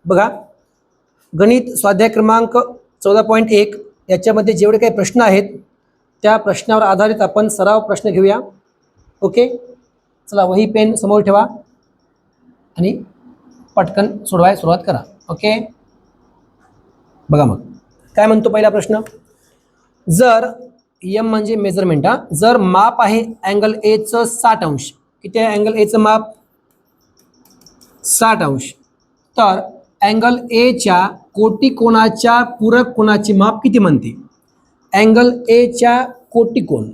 बघा, गणित स्वाध्याय क्रमांक 14.1 याच्यामध्ये जेवढे काही प्रश्न आहेत त्या प्रश्नावर आधारित आपण सराव प्रश्न घेऊया. ओके, चला वही पेन समोर ठेवा आणि पटकन सोडवायला सुरुवात करा. ओके, बघा मग काय म्हणतो पहिला प्रश्न. जर एम म्हणजे मेजरमेंट, जर माप आहे अँगल एचं 60 अंश, किती आहे अँगल एचं माप 60 अंश, तर अँगल एच्या कोटी कोणाच्या पूरक कोणाचे माप किती म्हणते. अँगल एच्या कोटी कोण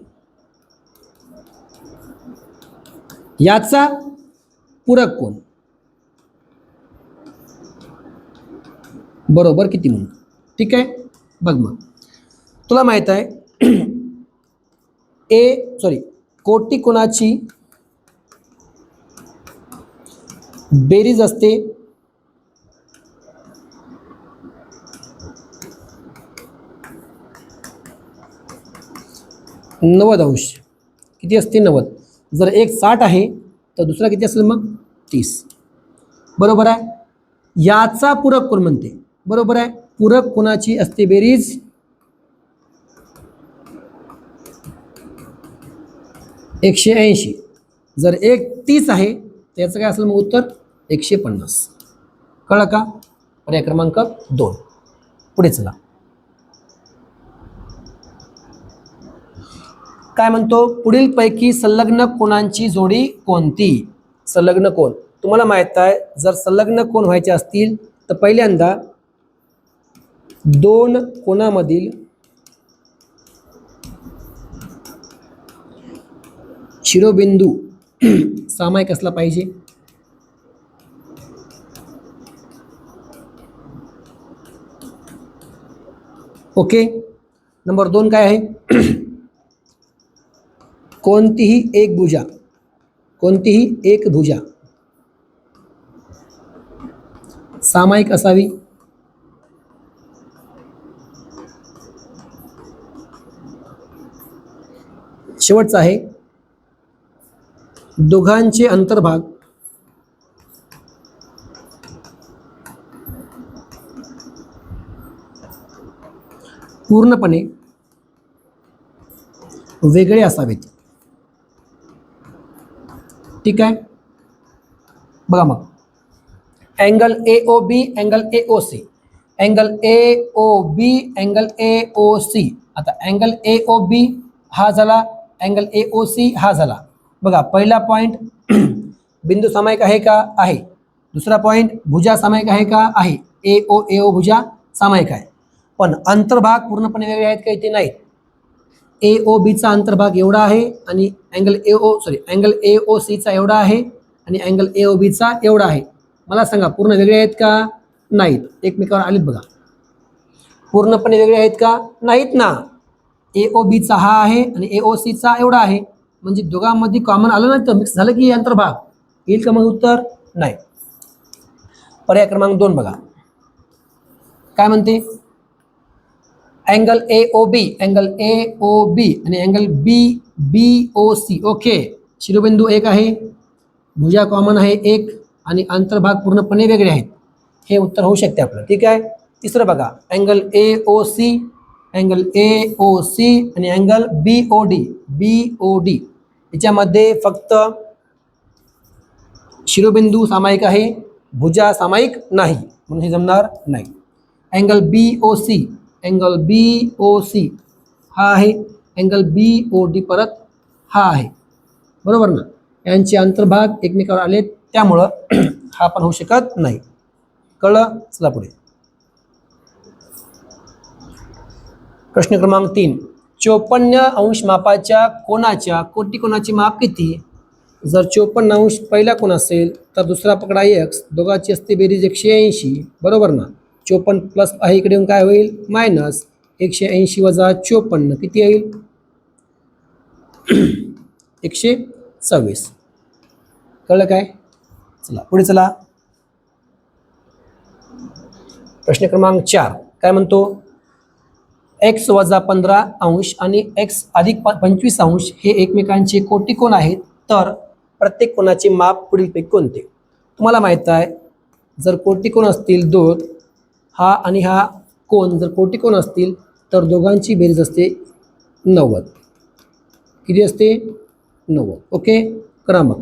याचा पूरक कोण बरोबर किती म्हणतो. ठीक आहे, बघ मग तुला माहित आहे कोटी कोणाची बेरीज असते 90 अंश. किती असते 90. जर एक 60 आहे तर दुसरा किती असेल मग 30. बरोबर आहे. याचा पूरक कोण म्हणते. बरोबर आहे, पूरक कोणाची असते बेरीज 180. जर एक 30 आहे तर याचं काय असेल मग उत्तर 150. कळलं का. पर्याय क्रमांक 2. पुढे चला. काय म्हणतो, पुढील पैकी संलग्न कोणांची जोडी कोणती. संलग्न कोण तुम्हाला माहित आहे, जर संलग्न कोण व्हायचे असतील तर पहिल्यांदा दोन कोणामधील शिरोबिंदू सामायिक असला पाहिजे. ओके, नंबर 2 काय आहे कोणतीही एक भुजा सामायिक असावी. शेवटचा आहे दोघांचे अंतर्भाग पूर्णपणे वेगळे असावेत. ठीक आहे, बघा मग angle AOB angle AOC, angle AOB angle AOC. आता अँगल AOB हा झाला, अँगल AOC हा झाला. बघा पहिला पॉइंट बिंदू सामायिक आहे का. आहे. दुसरा पॉइंट भुजा सामायिक आहे का. आहे. AO भुजा सामायिक आहे. पण अंतर्भाग पूर्णपणे वेगळे आहेत का. इथे नाहीत. AOBचा अंतर्भाग एवढा आहे आणि अँगल AOCचा एवढा आहे आणि अँगल AOBचा एवढा आहे. मला सांगा पूर्ण वेगळे आहेत का. नाहीत. एकमेकावर आलीत बघा. पूर्णपणे वेगळे आहेत का. नाहीत ना. AOBचा हा आहे आणि AOCचा एवढा आहे, म्हणजे दोघांमध्ये कॉमन आलं नाही तर मिक्स झालं की अंतर्भाग येईल का मग उत्तर नाही. पर्याय क्रमांक 2 बघा काय म्हणते. अँगल AOB आणि अँगल BOC. ओके, शिरोबिंदू एक आहे, भुजा कॉमन आहे एक आणि अंतर्भाग पूर्णपणे वेगळे आहेत. हे उत्तर होऊ शकते आपलं. ठीक आहे. तिसरं बघा अँगल AOC आणि अँगल BOD. याच्यामध्ये फक्त शिरोबिंदू सामायिक आहे, भुजा सामायिक नाही, म्हणून हे जमणार नाही. अँगल BOC हा आहे, अँगल BOD परत हा आहे. बरोबर ना. यांचे अंतर्भाग एकमेकावर आले त्यामुळं हा पण होऊ शकत नाही. कळलं. चला पुढे. प्रश्न क्रमांक 3. 54 अंश मापाच्या कोणाच्या कोटी कोणाचे माप किती. जर 54 अंश पहिला कोण असेल तर दुसरा पकडा x, दोघांची असते बेरीज 180. बरोबर ना. 54 प्लस आहे इकडे येऊन काय होईल मायनस 180 वजा 54 किती येईल 126. कळलं काय. चला पुढे चला. प्रश्न क्रमांक 4 काय म्हणतो. x वजा 15 अंश आणि x अधिक 25 अंश हे एकमेकांचे कोटी कोण आहेत, तर प्रत्येक कोणाचे माप पुढीलपैकी कोणते. तुम्हाला माहित आहे जर कोटिकोण असतील दोन, हा आणि हा कोण जर कोटिकोण असतील तर दोघांची बेरीज असते 90. किती असते? 90. ओके, करा मग.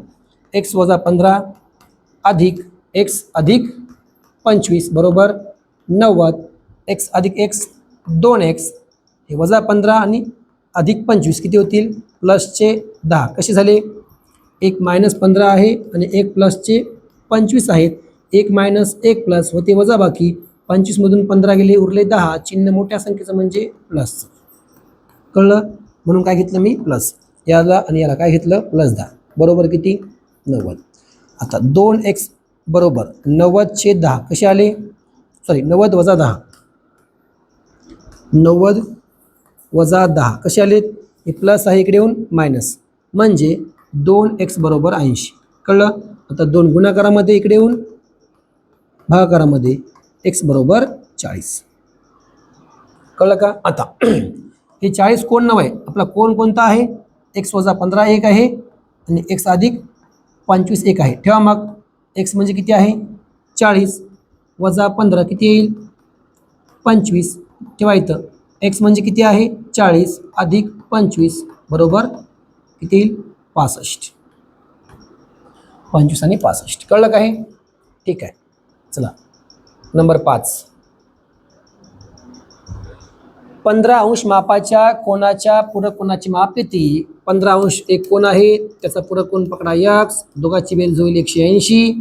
x वजा 15 अधिक x अधिक 25 बरोबर 90. x अधिक x 2x, हे वजा 15 आणि अधिक 25 किती होतील? प्लसचे 10. कसे झाले? एक मायनस 15 आहे आणि एक प्लसचे 25 आहेत. एक मायनस एक प्लस होते वजा बाकी. 25मधून 15 गेले, उरले 10. चिन्ह मोठ्या संख्येचं म्हणजे प्लस. कळलं? म्हणून काय घेतलं मी? प्लस. याला आणि याला काय घेतलं? प्लस 10 बरोबर किती? 90. आता 2x बरोबर 90/10 कसे आले? सॉरी 90 वजा 10. 90 वजा 10 कसे आलेत? हे प्लस आहे इकडे येऊन मायनस, म्हणजे 2x बरोबर 80. कळलं? आता 2 गुणाकारामध्ये इकडे येऊन भागाकारामध्ये x बरोबर 40. कळलं का? आता हे 40 कोण नाव आहे? आपला कोण कोणता आहे? x वजा 15 एक आहे आणि x अधिक 25 एक आहे. ठेवा मग. x म्हणजे किती आहे? 40 वजा 15 किती येईल? 25. ठेवा इथं. x म्हणजे किती आहे? 40 अधिक 25 बरोबर किती येईल? 65. 25 आणि 65. कळलं का हे? ठीक आहे. चला नंबर 5. 15 अंश मापाच्या कोणाच्या पूरक कोणाची माप किती? 15 अंश एक कोण आहे, त्याचा पूरक कोण पकडा x, दोघांची बेरीज होईल 180.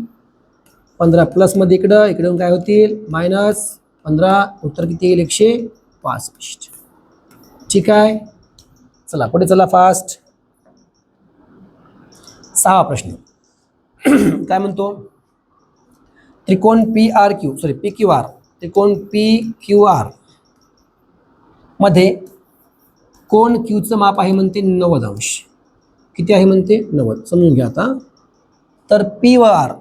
15 प्लसमध्ये इकडं, इकडून काय होतील? मायनस 15. उत्तर किती येईल? 165. ठीक आहे. चला पुढे चला फास्ट. 6 प्रश्न. काय म्हणतो? त्रिकोण PQR, त्रिकोण PQR मध्ये कोण Qचं माप आहे म्हणते 90 अंश. किती आहे म्हणते? 90. समजून घ्या आता. तर P व R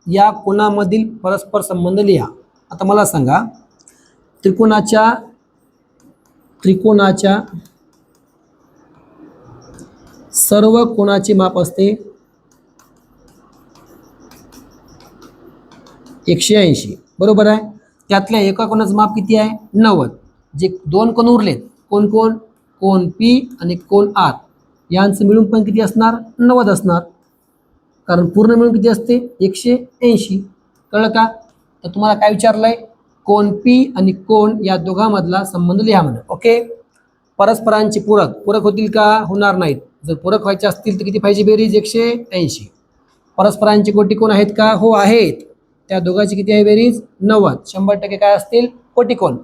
या कोणामधील परस्पर संबंध लिहा. आता मला सांगा, त्रिकोणाच्या सर्व कोणाचे माप असते 180 बरोबर आहे. त्यातल्या एका कोणाचं माप किती आहे? 90. जे दोन कोण उरलेत, कोण कोण? कोण P आणि कोण R, यांचं मिळून पण किती असणार? 90 असणार, कारण पूर्ण मिळून किती असते? 180. कळलं का? तर तुम्हाला काय विचारलं आहे? कोण P आणि कोण या दोघांमधला संबंध लिहा म्हणा. ओके. परस्परांचे पूरक होतील का? होणार नाहीत. जर पूरक व्हायचे असतील तर किती पाहिजे बेरीज? 180. परस्परांचे कोटिकोण आहेत का? हो आहेत. त्या दोघांची किती आहे बेरीज? 90. 100% काय असतील? कोटिकोण.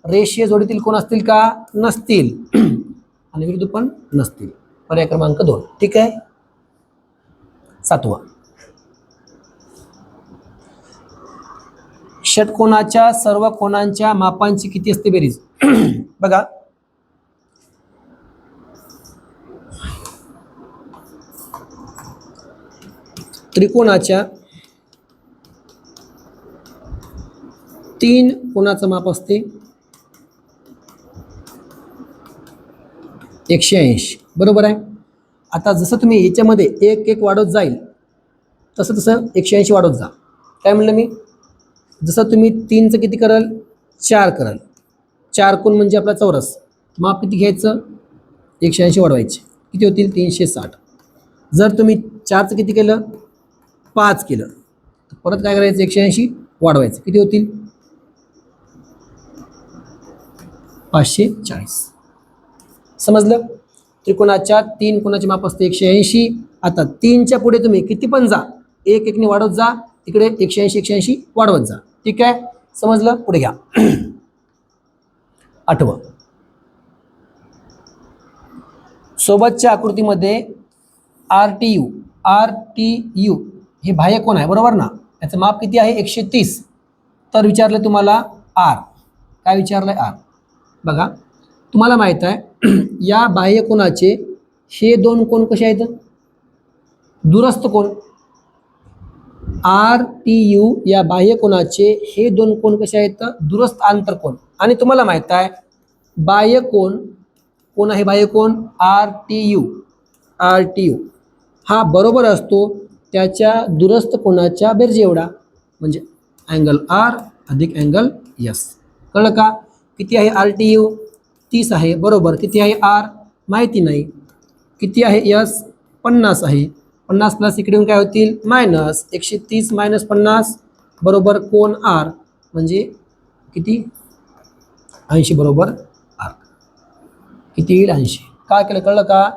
रेषीय जोडीतील कोण असतील का? नसतील. आणि विरुद्ध पण नसतील. पर्याय क्रमांक 2. ठीक आहे. 7. षटकोनाच्या सर्व कोणांच्या मापांची किती असते बेरीज? बघा, त्रिकोणाच्या 3 कोणाचं माप असते 180 बरोबर आहे. आता जसं तुम्ही याच्यामध्ये एक एक वाढत जाईल तसं तसं 180 वाढत जा. काय म्हणलं मी? जसं तुम्ही 3चं किती कराल? 4 कराल. 4 कोण म्हणजे आपला चौरस. माप किती घ्यायचं? 180 वाढवायचे. किती होतील? 360. जर तुम्ही 4चं किती केलं? 5 केलं तर परत काय करायचं? 180 वाढवायचं. किती होतील? 540. समजलं? त्रिकोणाच्या 3 कोणाचे माप असते 180. आता 3च्या पुढे तुम्ही किती पण जा, एक एकने वाढवत जा. तिकडे 180 वाढवत जा. ठीक आहे. समजलं? पुढे घ्या. 8. सोबतच्या आकृतीमध्ये RTU हे बाह्य कोण आहे बरोबर ना? याचं माप किती आहे? 130. तर विचारलं तुम्हाला R. काय विचारलंय? R. बघा, तुम्हाला माहित आहे या बाह्य कोणाचे हे 2 कोण कसे आहेत? दूरस्थ कोण. RTU या बाह्य कोणाचे हे 2 कोण कसे आहेत? दूरस्थ आंतरकोण. आणि तुम्हाला माहित आहे बाह्य कोण आहे? बाह्य कोण RTU हा बरोबर असतो त्याच्या दूरस्थ कोणाच्या बेरजे एवढा. म्हणजे अँगल आर अधिक अँगल यस. कळलं का? किती आहे RTU? 30 आहे बरोबर. किती आहे आर? माहिती नाही. किती आहे यस? 50 आहे. 50 प्लस इकडे येऊन काय होतील मायनस 130 मायनस 50 बरोबर कोण आर म्हणजे किती 80 बरोबर आर. किती येईल 80. काय केलं कळलं का?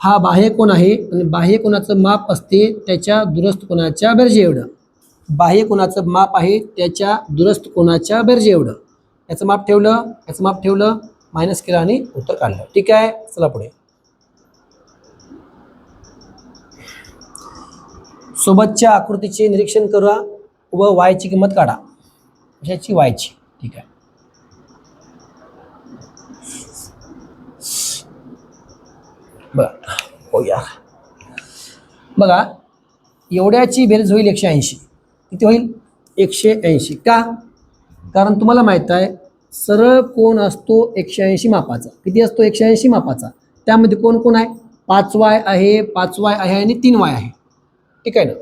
हा बाह्य कोण आहे आणि बाह्य कोणाचं माप असते त्याच्या दुरस्थ कोणाच्या बेरजे एवढं. बाह्य कोणाचं माप आहे त्याच्या दुरस्थ कोणाच्या बेरजे एवढं. याचं माप ठेवलं, याचं माप ठेवलं, मायनस केलं आणि उत्तर काढलं. ठीक आहे, चला पुढे. सोबतच्या आकृतीचे निरीक्षण करा व वायची किंमत काढा. कशाची? वायची. ठीक आहे. बरं होऊया. बघा एवढ्याची बेरीज होईल 180. किती होईल? 180. का? कारण तुम्हाला माहीत आहे सरळ कोण असतो 180 मापाचा. किती असतो? 180 मापाचा. त्यामध्ये कोण कोण आहे? 5y आहे, 5y आहे आणि 3y आहे. ठीक आहे ना?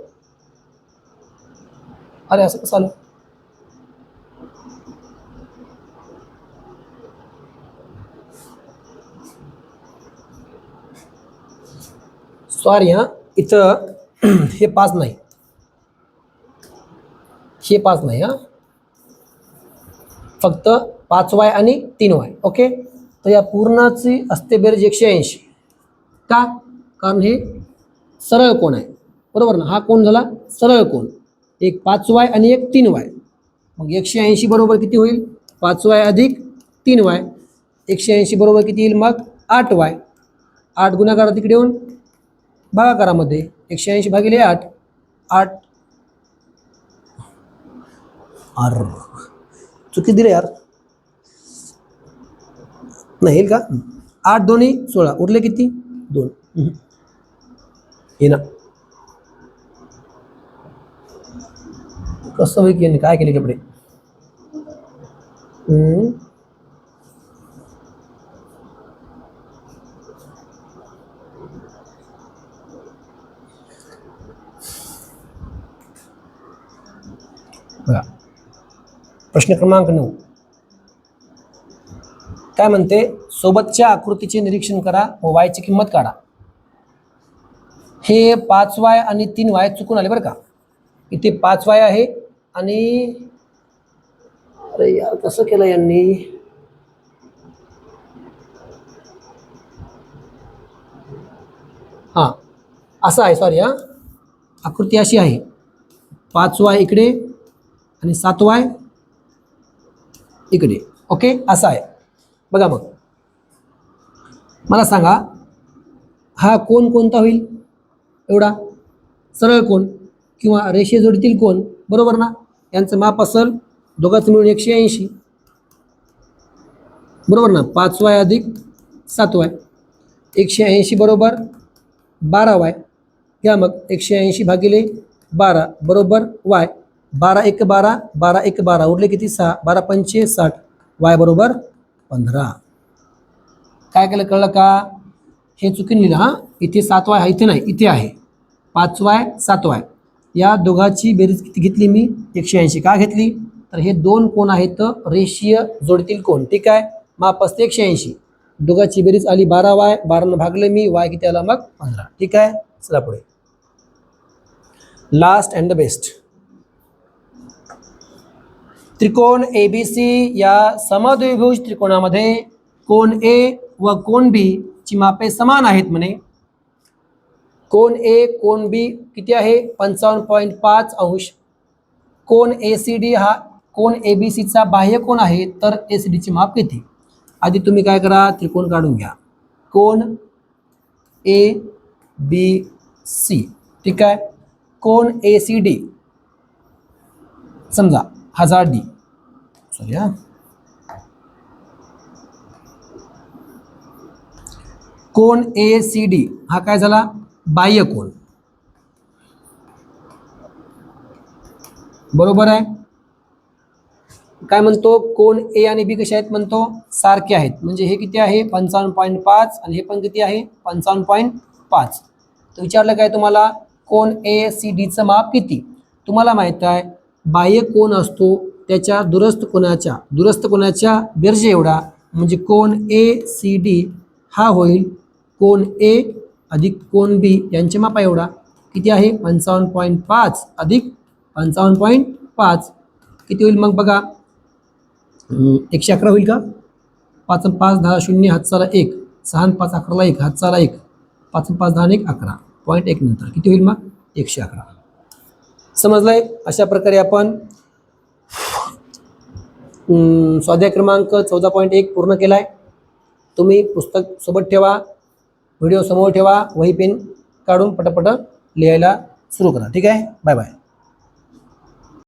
अरे असं कसं आलं? सॉरी हां, इथं हे 5 नाही, हे 5 नाही हां, फक्त 5y आणि 3y. ओके, तर या पूर्णाची असते बेरीज 180. का? कारण हे सरळ कोण आहे बरोबर ना. हा कोण झाला? सरळ कोण. एक 5y आणि एक 3y. मग 180 बरोबर किती होईल? 5y अधिक 3y. 180 बरोबर किती येईल मग? 8y. 8 गुणाकारात तिकडे येऊन भागाकारामध्ये 180 भागिले 8. 8 आर चुकी दिले यार. नाही येईल का? 8 दोन्ही 16 उरले किती? 2. हे ना कसं होईल की काय केले कपडे. बघा प्रश्न क्रमांक 9 काय म्हणते? सोबतच्या आकृतीचे निरीक्षण करा व वायची किंमत काढा. हे 5y आणि 3y चुकून आले बरं का. इथे 5y आहे आणि अरे यार कसं केलं यांनी. हां असं आहे, सॉरी हां, आकृती अशी आहे 5y इकडे आणि 7y इकडे. ओके असं आहे. बघा मग मला सांगा हा कोण कोणता होईल? एवढा सरळ कोण किंवा रेषीय जोडीतील कोण बरोबर ना. यांचं माप असेल दोघांचं मिळून 180 बरोबर ना. 5y अधिक 7y. 180 बरोबर 12y. घ्या मग 180 भागिले 12 बरोबर y. 12 1 12, 12 1 12 उरले किती? 6. 12 पंचे 60. y बरोबर 15. काय केलं कळलं का? हे चुकीन लिहिलं हां. इथे 7y आहे, इथे नाही, इथे आहे 5y 7y. या दोघांची बेरीज किती घेतली मी? 180. का घेतली? तर हे दोन कोण आहेत रेषीय जोडीतील कोण. ठीक आहे, माप असते 180. दोघांची बेरीज आली 12y. 12 भागले मी, y किती आला मग? 15. ठीक आहे, चला पुढे. Last and the best. त्रिकोण ABC या समद्विभुज त्रिकोणामध्ये कोण A व कोण B ची मापे समान आहेत म्हणे. कोण A कोण B किती आहे? 55.5 अंश. कोण ACD हा कोण ABCचा बाह्य कोण आहे, तर ACDचे माप किती? आधी तुम्ही काय करा, त्रिकोण काढून घ्या. कोण ABC. ठीक आहे. कोण ACD समजा हजार D. सॉरी हां. कोण ACD हा काय झाला? बाह्य कोण बरोबर आहे. काय म्हणतो? कोण A आणि B कसे आहेत म्हणतो? सारखे आहेत. म्हणजे हे किती आहे? 55.5 आणि हे पण किती आहे? 55.5. तर विचारलं काय तुम्हाला? कोण ACDचं माप किती? तुम्हाला माहित आहे बाह्य कोन असतो त्याच्या दुरस्थ कोनाच्या बेरजे एवढा, म्हणजे कोन ACD हा होईल कोन A अधिक कोन B यांचे मापा एवढा. किती आहे 55.5 अधिक 55.5 किती होईल मग बघा 111 होईल का. 5 आणि 5 10 0 हातचाला 1, 6 आणि 5 11ला 1 हातचाला 1, 5 आणि 5 10 आणि 1 11 पॉईंट 1 नंतर किती होईल मग 111. समजलंय. अशा प्रकारे आपण स्वाध्याय क्रमांक 14.1 पूर्ण केला आहे. तुम्ही पुस्तक सोबत ठेवा, व्हिडिओ समोर ठेवा, वही पेन काढून पटापट लिहायला सुरू करा. ठीक आहे. Bye bye.